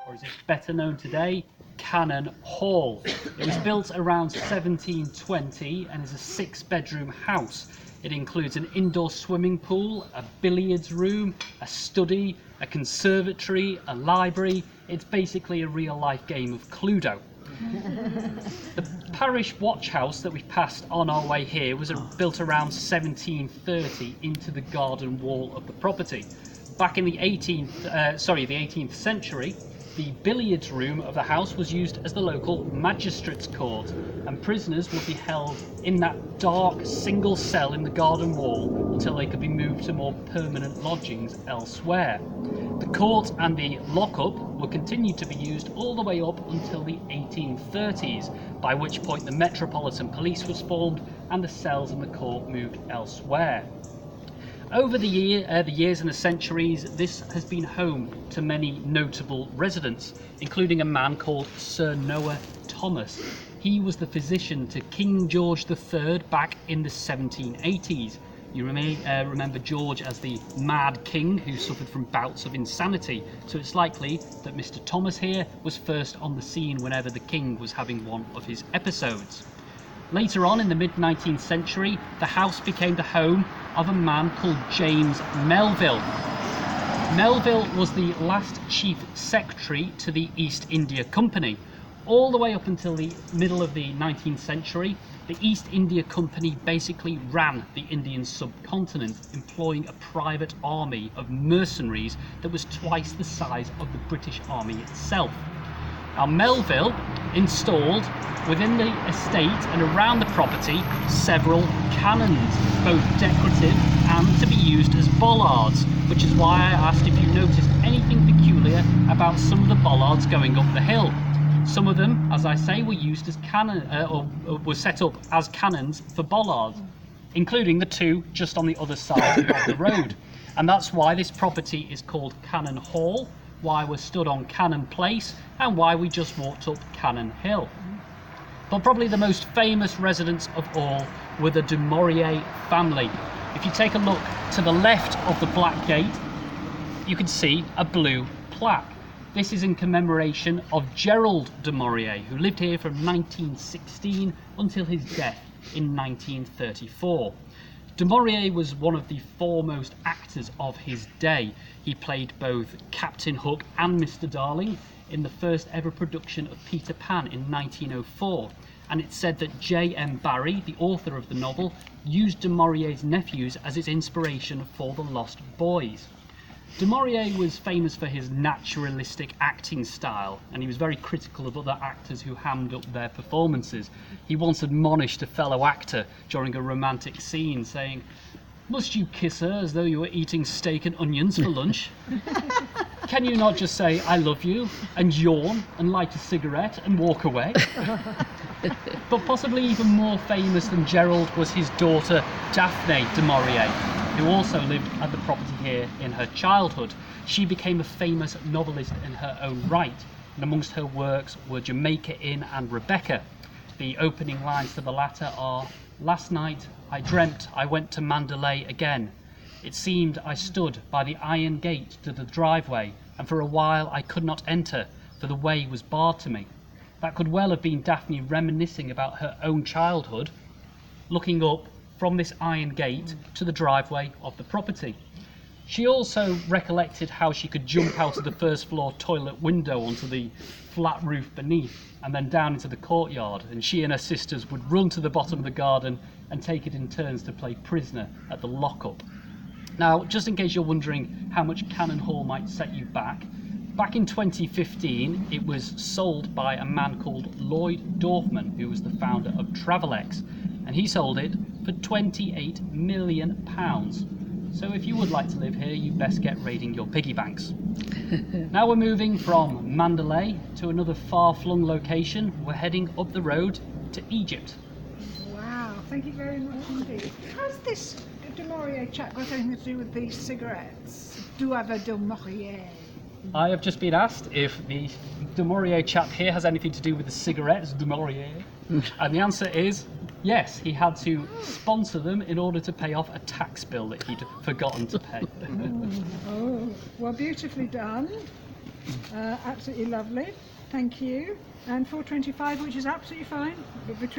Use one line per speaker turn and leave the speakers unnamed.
or as it's better known today, Cannon Hall. It was built around 1720 and is a 6-bedroom house. It includes an indoor swimming pool, a billiards room, a study, a conservatory, a library. It's basically a real-life game of Cluedo. The parish watch house that we passed on our way here was built around 1730 into the garden wall of the property. Back in the 18th century, the billiards room of the house was used as the local magistrates' court, and prisoners would be held in that dark single cell in the garden wall until they could be moved to more permanent lodgings elsewhere. The court and the lockup were continued to be used all the way up until the 1830s, by which point the Metropolitan Police was formed and the cells in the court moved elsewhere. Over the years and the centuries, this has been home to many notable residents, including a man called Sir Noah Thomas. He was the physician to King George III back in the 1780s. You may remember George as the Mad King who suffered from bouts of insanity, so it's likely that Mr. Thomas here was first on the scene whenever the King was having one of his episodes. Later on in the mid-19th century, the house became the home of a man called James Melville. Melville was the last chief secretary to the East India Company. All the way up until the middle of the 19th century, the East India Company basically ran the Indian subcontinent, employing a private army of mercenaries that was twice the size of the British Army itself. Now, Melville installed within the estate and around the property several cannons, both decorative and to be used as bollards, which is why I asked if you noticed anything peculiar about some of the bollards going up the hill. Some of them, as I say, were used as were set up as cannons for bollards, including the two just on the other side of the road. And that's why this property is called Cannon Hall, why we're stood on Cannon Place, and why we just walked up Cannon Hill. But probably the most famous residents of all were the Du Maurier family. If you take a look to the left of the Black Gate, you can see a blue plaque. This is in commemoration of Gerald Du Maurier, who lived here from 1916 until his death in 1934. Du Maurier was one of the foremost actors of his day. He played both Captain Hook and Mr. Darling in the first ever production of Peter Pan in 1904, and it's said that J.M. Barrie, the author of the novel, used Du Maurier's nephews as his inspiration for The Lost Boys. Du Maurier was famous for his naturalistic acting style, and he was very critical of other actors who hammed up their performances. He once admonished a fellow actor during a romantic scene, saying, "Must you kiss her as though you were eating steak and onions for lunch? Can you not just say, 'I love you,' and yawn and light a cigarette and walk away?" But possibly even more famous than Gerald was his daughter Daphne du Maurier, who also lived at the property here in her childhood. She became a famous novelist in her own right, and amongst her works were Jamaica Inn and Rebecca. The opening lines to the latter are, "Last night I dreamt I went to Mandalay again. It seemed I stood by the iron gate to the driveway, and for a while I could not enter, for the way was barred to me." That could well have been Daphne reminiscing about her own childhood, looking up from this iron gate to the driveway of the property. She also recollected how she could jump out of the first floor toilet window onto the flat roof beneath and then down into the courtyard, and she and her sisters would run to the bottom of the garden and take it in turns to play prisoner at the lockup. Now, just in case you're wondering how much Cannon Hall might set you back in 2015 it was sold by a man called Lloyd Dorfman, who was the founder of Travelex, and he sold it for £28 million. So if you would like to live here, you best get raiding your piggy banks. Now we're moving from Mandalay to another far-flung location. We're heading up the road to Egypt.
Wow, thank you very much indeed. Has this Du Maurier chap got anything to do with these cigarettes? Du Maurier.
I have just been asked if the Du Maurier chap here has anything to do with the cigarettes, Du Maurier, and the answer is yes, he had to sponsor them in order to pay off a tax bill that he'd forgotten to pay.
Oh, well, beautifully done. Absolutely lovely. Thank you. And 425, which is absolutely fine, but between